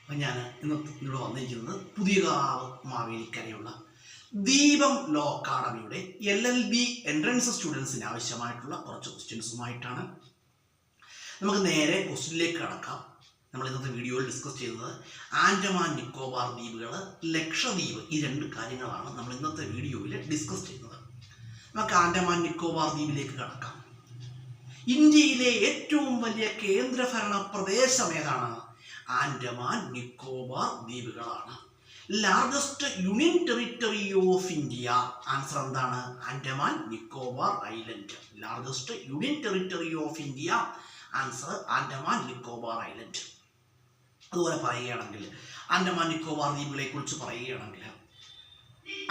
അപ്പം ഞാൻ ഇവിടെ വന്നിരിക്കുന്നത് പുതിയകാവ് മാവേലിക്കരയുള്ള ദീപം ലോ അക്കാഡമിയുടെ LLB എൻട്രൻസ് സ്റ്റുഡൻസിന് ആവശ്യമായിട്ടുള്ള കുറച്ച് ക്വസ്റ്റ്യൻസുമായിട്ടാണ്. നമുക്ക് നേരെ ക്വസ്റ്റ്യനിലേക്ക് കടക്കാം. നമ്മൾ ഇന്നത്തെ വീഡിയോയിൽ ഡിസ്കസ് ചെയ്തത് ആൻഡമാൻ നിക്കോബാർ ദ്വീപുകൾ, ലക്ഷദ്വീപ്, ഈ രണ്ട് കാര്യങ്ങളാണ് നമ്മൾ ഇന്നത്തെ വീഡിയോയിൽ ഡിസ്കസ് ചെയ്യുന്നത്. നമുക്ക് ആൻഡമാൻ നിക്കോബാർ ദ്വീപിലേക്ക് കടക്കാം. ഇന്ത്യയിലെ ഏറ്റവും വലിയ കേന്ദ്രഭരണ പ്രദേശം ഏതാണ്? ആൻഡമാൻ നിക്കോബാർ ദ്വീപുകളാണ്. Largest union territory of India. Answer എന്താണ്? Andaman Nicobar island. Largest union territory of India. Answer Andaman Nicobar island. അതുപോലെ പറയുകയാണെങ്കിൽ ആൻഡമാൻ നിക്കോബാർ ദ്വീപുകളെ കുറിച്ച് പറയുകയാണെങ്കിൽ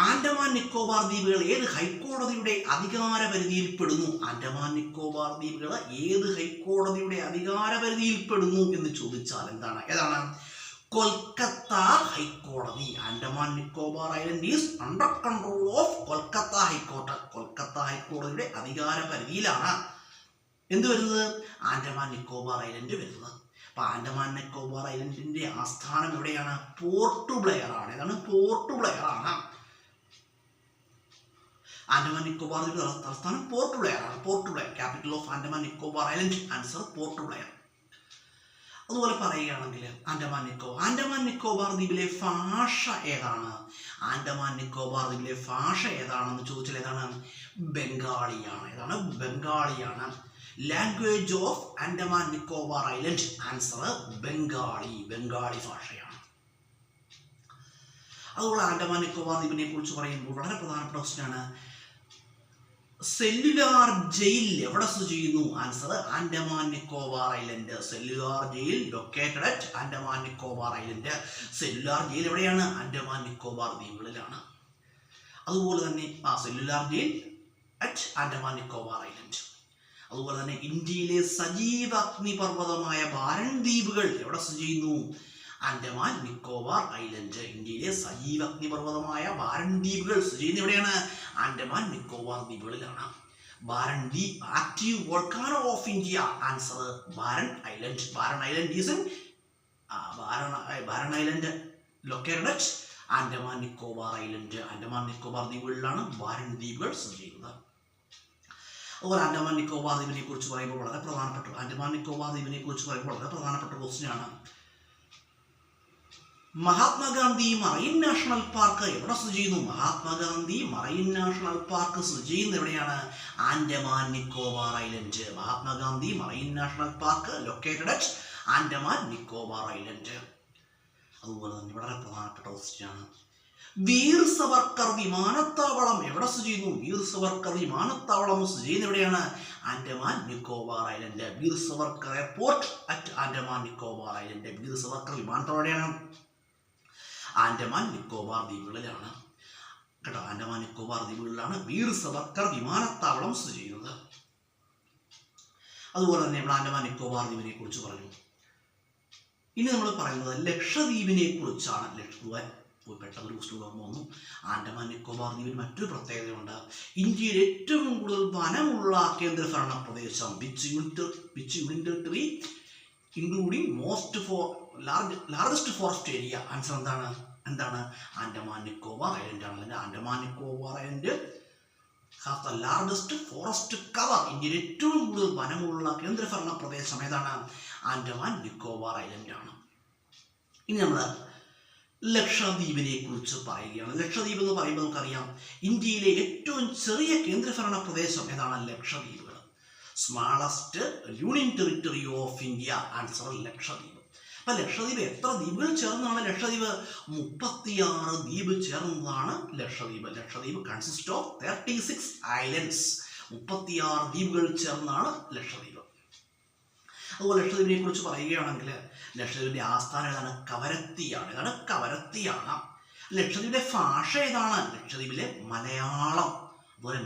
ആൻഡമാൻ നിക്കോബാർ ദ്വീപുകൾ ഏത് ഹൈക്കോടതിയുടെ അധികാര പരിധിയിൽപ്പെടുന്നു? ആൻഡമാൻ നിക്കോബാർ ദ്വീപുകൾ ഏത് ഹൈക്കോടതിയുടെ അധികാര പരിധിയിൽപ്പെടുന്നു എന്ന് ചോദിച്ചാൽ ഏതാണ്? കൊൽക്കത്ത ഹൈക്കോടതി. Andaman Nicobar island is under control of Kolkata ഹൈക്കോടതി. കൊൽക്കത്ത ഹൈക്കോടതിയുടെ അധികാര പരിധിയിലാണ് എന്ത് വരുന്നത്? ആൻഡമാൻ നിക്കോബാർ ഐലൻഡ് വരുന്നത്. അപ്പൊ ആൻഡമാൻ നിക്കോബാർ ഐലൻഡിന്റെ ആസ്ഥാനം എവിടെയാണ്? പോർട്ട് ബ്ലെയർ ആണ്. ഏതാണ്? പോർട്ട് ബ്ലെയർ ആണ്. ആൻഡമാൻ നിക്കോബാർ തലസ്ഥാനം പോർട്ട് ബ്ലെയർ ആണ്. Port Blair, capital of Andaman Nicobar island. Answer port Blair. അതുപോലെ പറയുകയാണെങ്കിൽ ആൻഡമാൻ നിക്കോബാർ ദ്വീപിലെ ഭാഷ ഏതാണ്? ആൻഡമാൻ നിക്കോബാർ ദ്വീപിലെ ഭാഷ ഏതാണെന്ന് ചോദിച്ചാൽ ഏതാണ്? ബംഗാളിയാണ്. ഏതാണ്? ബംഗാളിയാണ്. Language of Andaman Nicobar island. Answer Bengali. Bengali ഭാഷയാണ്. അതുപോലെ ആൻഡമാൻ നിക്കോബാർ ദ്വീപിനെ കുറിച്ച് പറയുമ്പോൾ വളരെ പ്രധാനപ്പെട്ട ക്വസ്റ്റ്യനാണ്, സെല്ലുലാർ ജയിൽ എവിടെ സ്ഥിതി ചെയ്യുന്നു? Answer Andaman Nicobar island. Cellular jail located at Andaman Nicobar island. Cellular jail എവിടെയാണ്? ആൻഡമാൻ നിക്കോബാർ ദ്വീപുകളിലാണ്. അതുപോലെ തന്നെ cellular jail at Andaman Nicobar island. അതുപോലെ തന്നെ ഇന്ത്യയിലെ സജീവ അഗ്നിപർവ്വതമായ ബാരൻ ദ്വീപുകൾ എവിടെ സ്ഥിതി ചെയ്യുന്നു? ആൻഡമാൻ നിക്കോബാർ ഐലൻഡ്. ഇന്ത്യയിലെ സജീവ അഗ്നിപർവ്വതമായ ബാരൻ ദ്വീപുകൾ സ്ഥിതി ചെയ്യുന്നത് എവിടെയാണ്? ആൻഡമാൻ നിക്കോബാർ ദ്വീപുകളിലാണ്. ബാരൻ ദ്വീപ് active volcano of India. Answer Barren island. Barren island is Barren island located at Andaman Nicobar island. Andaman Nicobar ദ്വീപുകളിലാണ് ബാരൻ ദ്വീപുകൾ സ്ഥിതി ചെയ്യുന്നത്. അതുപോലെ ആൻഡമാൻ നിക്കോബാർ ദ്വീപിനെ കുറിച്ച് പറയുമ്പോൾ വളരെ പ്രധാനപ്പെട്ട ക്വസ്റ്റ്യൻ ആണ്, മഹാത്മാഗാന്ധി മറൈൻ നാഷണൽ പാർക്ക് എവിടെ സ്ഥിതി ചെയ്യുന്നു? മഹാത്മാഗാന്ധി മറൈൻ നാഷണൽ പാർക്ക് സ്ഥിതി ചെയ്യുന്നത് എവിടെയാണ്? Andaman Nicobar island. Mahatma Gandhi marine national park located at Andaman Nicobar island. അതുപോലെ തന്നെ വളരെ പ്രധാനപ്പെട്ട ക്വസ്റ്റ്യൻ ആണ്, വീർ സവർക്കർ വിമാനത്താവളം എവിടെ സ്ഥിതി ചെയ്യുന്നു? വീർ സവർക്കർ വിമാനത്താവളം സ്ഥിതി ചെയ്യുന്നത് എവിടെയാണ്? Andaman Nicobar island. Veer Savarkar airport at Andaman Nicobar island. Veer Savarkar വിമാനത്താവളം എവിടെയാണ്? ആൻഡമാൻ നിക്കോബാർ ദ്വീപുകളിലാണ്. കേട്ടോ, ആൻഡമാൻ നിക്കോബാർ ദ്വീപുകളിലാണ് വീർ സവർക്കർ വിമാനത്താവളം സ്ഥിതി ചെയ്യുന്നത്. അതുപോലെ തന്നെ നമ്മൾ ആൻഡമാൻ നിക്കോബാർ ദ്വീപിനെ കുറിച്ച് പറഞ്ഞു. ഇനി നമ്മൾ പറയുന്നത് ലക്ഷദ്വീപിനെ കുറിച്ചാണ്. പെട്ടെന്ന് ഒരു ക്വസ്റ്റ്യൻ വന്നു. ആൻഡമാൻ നിക്കോബാർ ദ്വീപിൽ മറ്റൊരു പ്രത്യേകതയുണ്ട്, ഇന്ത്യയിൽ ഏറ്റവും കൂടുതൽ വനമുള്ള കേന്ദ്രഭരണ പ്രദേശം. Which union territory including largest forest area. Answer എന്താണ്? ആൻഡമാൻ നിക്കോബാർ ഐലൻഡ് ആണ്. Andaman Nicobar island has the largest forest cover. ഇന്ത്യയിൽ ഏറ്റവും കൂടുതൽ വനമുള്ള കേന്ദ്രഭരണ പ്രദേശം ഏതാണ്? ആൻഡമാൻ നിക്കോബാർ ഐലൻഡ് ആണ്. ഇനി നമ്മൾ ലക്ഷദ്വീപിനെ കുറിച്ച് പറയുകയാണ്. ലക്ഷദ്വീപ് എന്ന് പറയുമ്പോൾ നമുക്കറിയാം, ഇന്ത്യയിലെ ഏറ്റവും ചെറിയ കേന്ദ്രഭരണ പ്രദേശം ഏതാണ്? ലക്ഷദ്വീപുകൾ. Smallest union territory of India. Answer Lakshadweep. അപ്പൊ ലക്ഷദ്വീപ് എത്ര ദ്വീപുകൾ ചേർന്നതാണ് ലക്ഷദ്വീപ്? 36 ദ്വീപ് ചേർന്നതാണ് Lakshadweep. Lakshadweep consist of 36 islands. 36 ദ്വീപുകൾ ചേർന്നാണ് ലക്ഷദ്വീപ്. അതുപോലെ ലക്ഷദ്വീപിനെ കുറിച്ച് പറയുകയാണെങ്കിൽ ലക്ഷദ്വീപിന്റെ ആസ്ഥാനം ഏതാണ്? കവരത്തിയാണ്. കവരത്തിയാണ്. ലക്ഷദ്വീപിന്റെ ഭാഷ ഏതാണ്? ലക്ഷദ്വീപിലെ മലയാളം. അതുപോലെ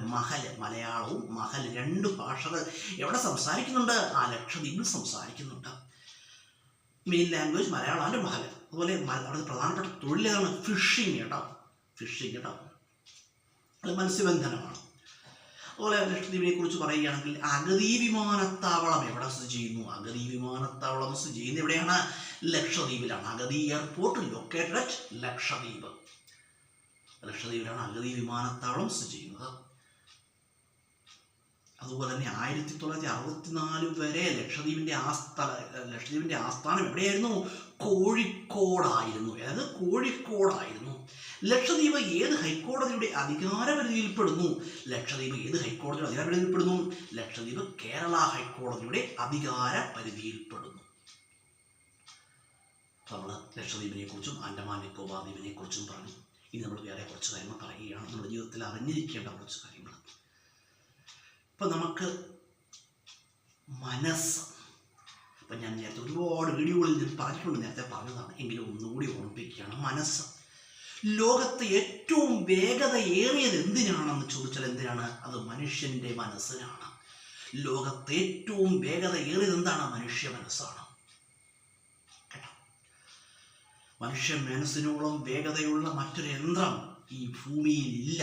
മലയാളവും മഹൽ, രണ്ട് ഭാഷകൾ എവിടെ സംസാരിക്കുന്നുണ്ട്? ലക്ഷദ്വീപിൽ സംസാരിക്കുന്നുണ്ട്. Main language Malayalam and Mahal. അതുപോലെ അവിടെ പ്രധാനപ്പെട്ട തൊഴിൽ ഏതാണ്? ഫിഷിങ് കേട്ടോ. അത് മത്സ്യബന്ധനമാണ്. അതുപോലെ ലക്ഷദ്വീപിനെ കുറിച്ച് പറയുകയാണെങ്കിൽ അഗതി വിമാനത്താവളം എവിടെ സ്ഥിതി ചെയ്യുന്നു? അഗതി വിമാനത്താവളം സ്ഥിതി ചെയ്യുന്നത് എവിടെയാണ്? ലക്ഷദ്വീപിലാണ്. അഗതി എയർപോർട്ട് ലൊക്കേറ്റഡ് അറ്റ് ലക്ഷദ്വീപ്. ലക്ഷദ്വീപിലാണ് അഗതി വിമാനത്താവളം സ്ഥിതി ചെയ്യുന്നത്. അതുപോലെ തന്നെ 1964 വരെ ലക്ഷദ്വീപിൻ്റെ ആസ്ഥാനം എവിടെയായിരുന്നു? കോഴിക്കോടായിരുന്നു. അതായത് കോഴിക്കോടായിരുന്നു. ലക്ഷദ്വീപ് ഏത് ഹൈക്കോടതിയുടെ അധികാരപരിധിയിൽപ്പെടുന്നു? ലക്ഷദ്വീപ് ഏത് ഹൈക്കോടതിയുടെ അധികാരപരിധിയിൽപ്പെടുന്നു? ലക്ഷദ്വീപ് കേരള ഹൈക്കോടതിയുടെ അധികാര പരിധിയിൽപ്പെടുന്നു. നമ്മൾ ലക്ഷദ്വീപിനെ കുറിച്ചും ആൻഡമാൻ നിക്കോബാർ ദ്വീപിനെ കുറിച്ചും പറഞ്ഞു. ഇനി നമ്മൾ വേറെ കുറച്ച് കാര്യങ്ങൾ പറയുകയാണ്, നമ്മുടെ ജീവിതത്തിൽ അറിഞ്ഞിരിക്കേണ്ട കുറച്ച് കാര്യങ്ങൾ. ഇപ്പം നമുക്ക് മനസ്സ്, അപ്പം ഞാൻ നേരത്തെ ഒരുപാട് വീഡിയോകളിൽ ഞാൻ പറഞ്ഞിട്ടുണ്ട്, നേരത്തെ പറഞ്ഞതാണ്, എങ്കിലും ഒന്നുകൂടി ഓർമ്മിപ്പിക്കുകയാണ്. മനസ്സ് ലോകത്തെ ഏറ്റവും വേഗതയേറിയത് എന്തിനാണെന്ന് ചോദിച്ചാൽ എന്തിനാണ്? അത് മനുഷ്യൻ്റെ മനസ്സിനാണ്. ലോകത്തെ ഏറ്റവും വേഗതയേറിയത് എന്താണ്? മനുഷ്യ മനസ്സാണ്. കേട്ടോ, മനുഷ്യ മനസ്സിനോളം വേഗതയുള്ള മറ്റൊരു യന്ത്രം ഈ ഭൂമിയിൽ ഇല്ല.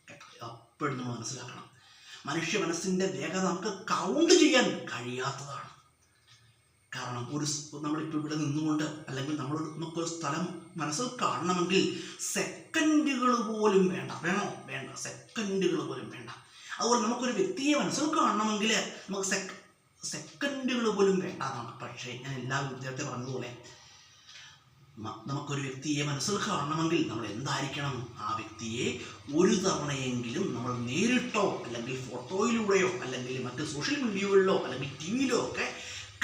കേട്ടോ, അപ്പോഴും നമ്മൾ മനസ്സിലാക്കണം. മനുഷ്യ മനസ്സിൻ്റെ വേഗത നമുക്ക് കൗണ്ട് ചെയ്യാൻ കഴിയാത്തതാണ്. കാരണം നമ്മളിപ്പോൾ ഇവിടെ നിന്നുകൊണ്ട്, അല്ലെങ്കിൽ നമുക്കൊരു സ്ഥലം മനസ്സിൽ കാണണമെങ്കിൽ സെക്കൻഡുകൾ പോലും വേണ്ട. സെക്കൻഡുകൾ പോലും വേണ്ട. അതുപോലെ നമുക്കൊരു വ്യക്തിയെ മനസ്സിൽ കാണണമെങ്കിൽ നമുക്ക് സെക്കൻഡുകൾ പോലും വേണ്ട എന്നാണ്. പക്ഷേ ഞാൻ എല്ലാ വിദ്യാർത്ഥി പറഞ്ഞതുപോലെ നമുക്കൊരു വ്യക്തിയെ മനസ്സിൽ കാണണമെങ്കിൽ നമ്മൾ എന്തായിരിക്കണം? ആ വ്യക്തിയെ ഒരു തവണയെങ്കിലും നമ്മൾ നേരിട്ടോ അല്ലെങ്കിൽ ഫോട്ടോയിലൂടെയോ അല്ലെങ്കിൽ മറ്റ് സോഷ്യൽ മീഡിയകളിലോ അല്ലെങ്കിൽ ടി വിയിലോ ഒക്കെ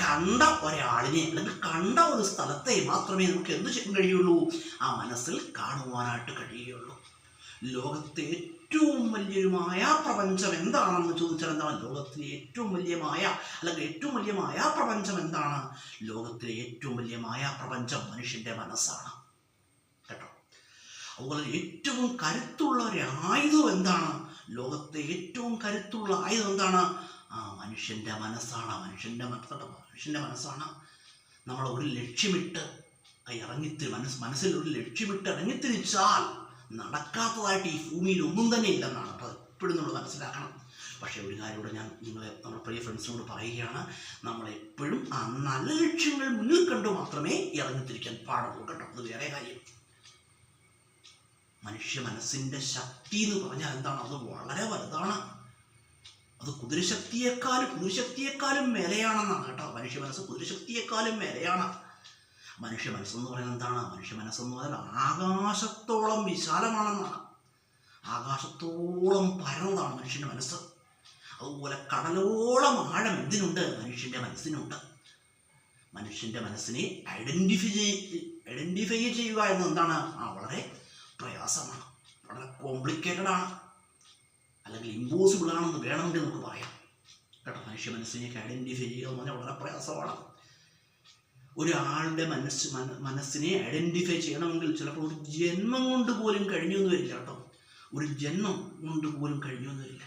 കണ്ട ഒരാളിനെ അല്ലെങ്കിൽ കണ്ട ഒരു സ്ഥലത്തെ മാത്രമേ നമുക്ക് എന്ത് ചെയ്യാൻ കഴിയുള്ളൂ? ആ മനസ്സിൽ കാണുവാനായിട്ട് കഴിയുകയുള്ളൂ. ലോകത്തെ ഏറ്റവും വലിയൊരു മായാപ്രപഞ്ചം എന്താണെന്ന് ചോദിച്ചാൽ എന്താണ്? ലോകത്തിലെ ഏറ്റവും വലിയ മായാപ്രപഞ്ചം എന്താണ്? ലോകത്തിലെ ഏറ്റവും വലിയ മായാപ്രപഞ്ചം മനുഷ്യൻ്റെ മനസ്സാണ്. കേട്ടോ, അതുപോലെ ഏറ്റവും കരുത്തുള്ള ഒരു ആയുധം എന്താണ്? ലോകത്തെ ഏറ്റവും കരുത്തുള്ള ആയുധം എന്താണ്? മനുഷ്യൻ്റെ മനസ്സാണ്. മനുഷ്യൻ്റെ മനസ്സാണ്. നമ്മൾ ഒരു ലക്ഷ്യമിട്ട് മനസ്സിൽ ഒരു ലക്ഷ്യമിട്ട് ഇറങ്ങിത്തിരിച്ചാൽ നടക്കാത്തതായിട്ട് ഈ ഭൂമിയിൽ ഒന്നും തന്നെ ഇല്ലെന്നാണ്. അപ്പോൾ എപ്പോഴും നമ്മൾ മനസ്സിലാക്കണം. പക്ഷേ ഒരു കാര്യം കൂടെ ഞാൻ നമ്മുടെ പ്രിയ ഫ്രണ്ട്സിനോട് പറയുകയാണ്, നമ്മളെപ്പോഴും ആ നല്ല ലക്ഷ്യങ്ങൾ മുന്നിൽ കണ്ടു മാത്രമേ ഇറങ്ങിത്തിരിക്കാൻ പാടുള്ളൂ. കേട്ടോ, അത് വേറെ കാര്യം. മനുഷ്യ മനസ്സിൻ്റെ ശക്തി എന്ന് പറഞ്ഞാൽ എന്താണ്? അത് വളരെ വലുതാണ്. അത് കുതിരശക്തിയെക്കാളും മേലെയാണെന്നാണ്. കേട്ടോ, മനുഷ്യ മനസ്സ് കുതിരശക്തിയെക്കാളും മേലെയാണ്. മനുഷ്യ മനസ്സെന്ന് പറയുന്നത് എന്താണ്? മനുഷ്യ മനസ്സെന്ന് പറഞ്ഞാൽ ആകാശത്തോളം വിശാലമാണെന്നാണ്. ആകാശത്തോളം പരന്നതാണ് മനുഷ്യൻ്റെ മനസ്സ്. അതുപോലെ കടലോളം ആഴം എന്തിനുണ്ട്? മനുഷ്യൻ്റെ മനസ്സിനുണ്ട്. മനുഷ്യൻ്റെ മനസ്സിനെ ഐഡൻറ്റിഫൈ ചെയ്യുക എന്നത് എന്താണ്? വളരെ പ്രയാസമാണ്, വളരെ കോംപ്ലിക്കേറ്റഡ് ആണ്, അല്ലെങ്കിൽ ഇമ്പോസിബിൾ ആണെന്ന് വേണമെങ്കിൽ നമുക്ക് പറയാം. കേട്ടോ, മനുഷ്യ മനസ്സിനെയൊക്കെ ഐഡൻറ്റിഫൈ ചെയ്യുക എന്ന് പറഞ്ഞാൽ വളരെ പ്രയാസമാണ്. ഒരാളുടെ മനസ്സിനെ ഐഡൻറ്റിഫൈ ചെയ്യണമെങ്കിൽ ചിലപ്പോൾ ഒരു ജന്മം കൊണ്ട് പോലും കഴിഞ്ഞു എന്ന് വരില്ല. കേട്ടോ, ഒരു ജന്മം കൊണ്ട് പോലും കഴിഞ്ഞു എന്ന് വരില്ല.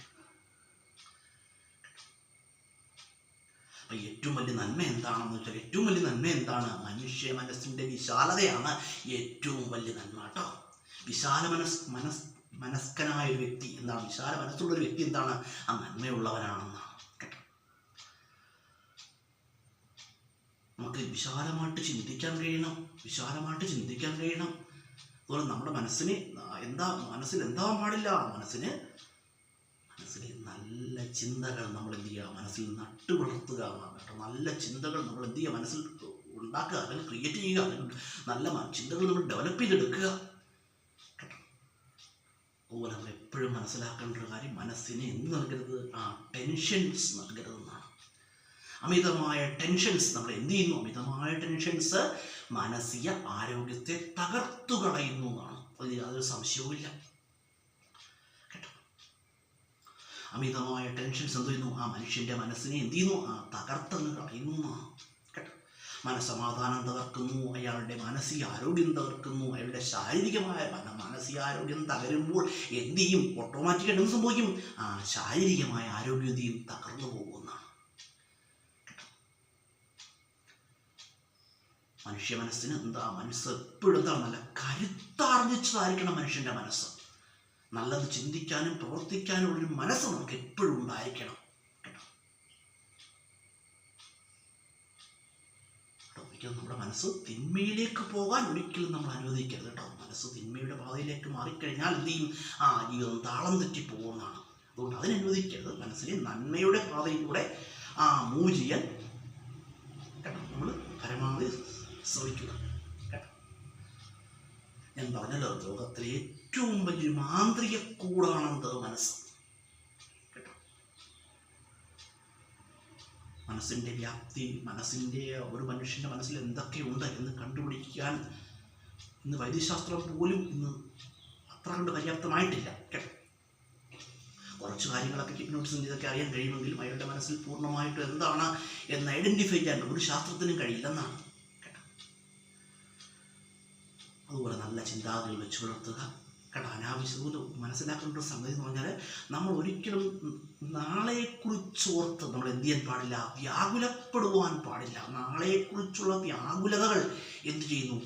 അപ്പം ഏറ്റവും വലിയ നന്മ എന്താണെന്ന് വെച്ചാൽ, ഏറ്റവും വലിയ നന്മ എന്താണ്? മനുഷ്യ മനസ്സിൻ്റെ വിശാലതയാണ് ഏറ്റവും വലിയ നന്മ. കേട്ടോ, വിശാല മനസ്കനായ ഒരു വ്യക്തി എന്താണ്? വിശാല മനസ്സുള്ളൊരു വ്യക്തി എന്താണ്? ആ നന്മയുള്ളവനാണെന്നാണ്. കേട്ടോ, നമുക്ക് വിശാലമായിട്ട് ചിന്തിക്കാൻ കഴിയണം. അതുപോലെ നമ്മുടെ മനസ്സിൽ എന്താ പാടില്ല? മനസ്സിൽ നല്ല ചിന്തകൾ നമ്മൾ എന്ത് ചെയ്യുക? മനസ്സിൽ നട്ടു വളർത്തുക. കേട്ടോ, നല്ല ചിന്തകൾ നമ്മൾ എന്ത് ചെയ്യുക? മനസ്സിൽ ഉണ്ടാക്കുക, അല്ലെങ്കിൽ ക്രിയേറ്റ് ചെയ്യുക, അല്ലെങ്കിൽ നല്ല ചിന്തകൾ നമ്മൾ ഡെവലപ്പ് ചെയ്തെടുക്കുക. കേട്ടോ, അതുപോലെ നമ്മൾ എപ്പോഴും മനസ്സിലാക്കേണ്ട ഒരു കാര്യം, മനസ്സിനെ എന്ത് നൽകരുത്? ടെൻഷൻസ് നൽകരുതെന്നാണ്. അമിതമായ ടെൻഷൻസ് നമ്മൾ എന്ത് ചെയ്യുന്നു? അമിതമായ ടെൻഷൻസ് മാനസിക ആരോഗ്യത്തെ തകർത്തു കളയുന്നു എന്നാണ്. അതിൽ യാതൊരു സംശയവുമില്ല. കേട്ടോ, അമിതമായ ടെൻഷൻസ് എന്ത് ചെയ്യുന്നു? മനുഷ്യൻ്റെ മനസ്സിനെ എന്ത് ചെയ്യുന്നു? തകർത്തെന്ന് കളയുന്നു എന്നാണ്. കേട്ടോ, മനസ്സമാധാനം തകർക്കുന്നു, അയാളുടെ മാനസിക ആരോഗ്യം തകർക്കുന്നു. അയാളുടെ ശാരീരികമായ മാനസികാരോഗ്യം തകരുമ്പോൾ എന്ത് ചെയ്യും? ഓട്ടോമാറ്റിക്കായിട്ട് എന്ത് സംഭവിക്കും? ശാരീരികമായ ആരോഗ്യം എന്ത് ചെയ്യും? തകർന്നു പോകുന്നതാണ്. മനുഷ്യ മനസ്സിന് മനസ്സ് എപ്പോഴും നല്ല കരുത്താർജിച്ചതായിരിക്കണം മനുഷ്യൻ്റെ മനസ്സ്. നല്ലത് ചിന്തിക്കാനും പ്രവർത്തിക്കാനും ഉള്ളൊരു മനസ്സ് നമുക്ക് എപ്പോഴും ഉണ്ടായിരിക്കണം. കേട്ടോ, ഒരിക്കലും നമ്മുടെ മനസ്സ് തിന്മയിലേക്ക് പോകാൻ ഒരിക്കലും നമ്മൾ അനുവദിക്കരുത് കേട്ടോ. മനസ്സ് തിന്മയുടെ പാതയിലേക്ക് മാറിക്കഴിഞ്ഞാൽ എന്ത് ചെയ്യും? ജീവിതം താളം തെറ്റിപ്പോകുന്നതാണ്. അതുകൊണ്ട് അതിനനുവദിക്കരുത്. മനസ്സിനെ നന്മയുടെ പാതയിലൂടെ മൂവ് ചെയ്യാൻ കേട്ടോ നമ്മൾ പരമാവധി ശ്രമിക്കുക കേട്ടോ. ഞാൻ പറഞ്ഞല്ലോ, ലോകത്തിലെ ഏറ്റവും വലിയ മാന്ത്രിക കൂടാണെന്ത്? മനസ്സ് കേട്ടോ. മനസ്സിൻ്റെ വ്യാപ്തി, മനസ്സിൻ്റെ ഒരു മനുഷ്യൻ്റെ മനസ്സിൽ എന്തൊക്കെയുണ്ട് എന്ന് കണ്ടുപിടിക്കാൻ ഇന്ന് വൈദ്യശാസ്ത്രം പോലും ഇന്ന് അത്ര കണ്ട് പര്യാപ്തമായിട്ടില്ല കേട്ടോ. കുറച്ച് കാര്യങ്ങളൊക്കെ ഹിപ്നോട്ടിസം ചെയ്തൊക്കെ അറിയാൻ കഴിയുമെങ്കിലും അയാളുടെ മനസ്സിൽ പൂർണ്ണമായിട്ട് എന്താണ് എന്ന് ഐഡൻറ്റിഫൈ ചെയ്യാൻ ഒരു ശാസ്ത്രത്തിനും കഴിയില്ലെന്നാണ് കേട്ടോ. അതുപോലെ നല്ല ചിന്താഗതികൾ വെച്ച് പുലർത്തുക കേട്ടോ. അനാവശ്യം മനസ്സിലാക്കേണ്ട ഒരു സംഗതി എന്ന് പറഞ്ഞാൽ, നമ്മൾ ഒരിക്കലും നാളെക്കുറിച്ചോർത്ത് നമ്മൾ എന്ത് ചെയ്യാൻ പാടില്ല? വ്യാകുലപ്പെടുവാൻ പാടില്ല. നാളെക്കുറിച്ചുള്ള വ്യാകുലതകൾ എന്ത് ചെയ്യുന്നു?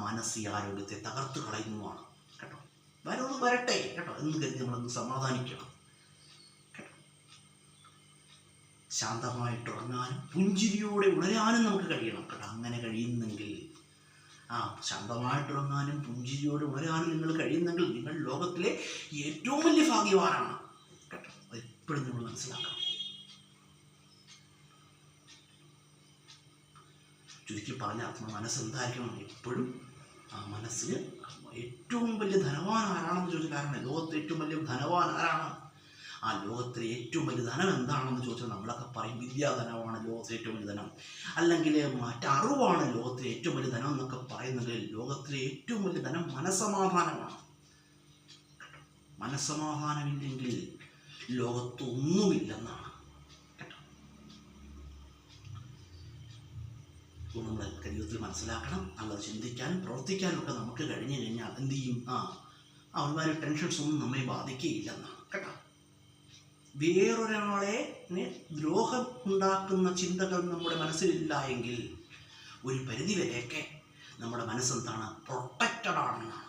മാനസികാരോഗ്യത്തെ തകർത്ത് കളയുന്നതാണ് കേട്ടോ. വരുന്നത് വരട്ടെ കേട്ടോ എന്ന് കരുതി നമ്മളൊന്ന് സമാധാനിക്കണം കേട്ടോ. ശാന്തമായിട്ടുറങ്ങാനും പുഞ്ചിരിയോടെ ഉണരാനും നമുക്ക് കഴിയണം കേട്ടോ. അങ്ങനെ കഴിയുന്നെങ്കിൽ ശാന്തമായിട്ടുറങ്ങാനും പുഞ്ചിരിയോടെ ഉണരാനും നിങ്ങൾ കഴിയുന്നെങ്കിൽ നിങ്ങൾ ലോകത്തിലെ ഏറ്റവും വലിയ ഭാഗ്യവാനാണ് കേട്ടോ. അത് എപ്പോഴും നമ്മൾ മനസ്സിലാക്കണം. ചുരുക്കി പറഞ്ഞാൽ നമ്മുടെ മനസ്സെന്തായിരിക്കണം? എപ്പോഴും മനസ്സിന് ഏറ്റവും വലിയ ധനവാൻ ആരാണെന്ന് ചോദിച്ചാൽ, കാരണം ലോകത്തിലെ ഏറ്റവും വലിയ ധനവാൻ ആരാണ്? ലോകത്തിലെ ഏറ്റവും വലിയ ധനം എന്താണെന്ന് ചോദിച്ചാൽ നമ്മളൊക്കെ പറയും വിദ്യാധനമാണ് ലോകത്തിലെ ഏറ്റവും വലിയ ധനം, അല്ലെങ്കിൽ മറ്ററിവാണ് ലോകത്തിലെ ഏറ്റവും വലിയ ധനം എന്നൊക്കെ പറയുന്നെങ്കിൽ ലോകത്തിലെ ഏറ്റവും വലിയ ധനം മനസ്സമാധാനമാണ്. മനസ്സമാധാനമില്ലെങ്കിൽ ലോകത്തൊന്നുമില്ലെന്നാണ് കേട്ടോ. നമ്മൾ ജീവിതത്തിൽ മനസ്സിലാക്കണം. നല്ലത് ചിന്തിക്കാനും പ്രവർത്തിക്കാനും ഒക്കെ നമുക്ക് കഴിഞ്ഞു കഴിഞ്ഞാൽ എന്ത് ചെയ്യും? ഒരുപാട് ടെൻഷൻസ് ഒന്നും നമ്മെ ബാധിക്കുകയില്ലെന്നാണ് കേട്ടോ. വേറൊരാളെ ദ്രോഹം ഉണ്ടാക്കുന്ന ചിന്തകൾ നമ്മുടെ മനസ്സിലില്ല എങ്കിൽ ഒരു പരിധിവരെയൊക്കെ നമ്മുടെ മനസ്സെന്താണ്? പ്രൊട്ടക്റ്റഡ് ആണെന്നാണ്.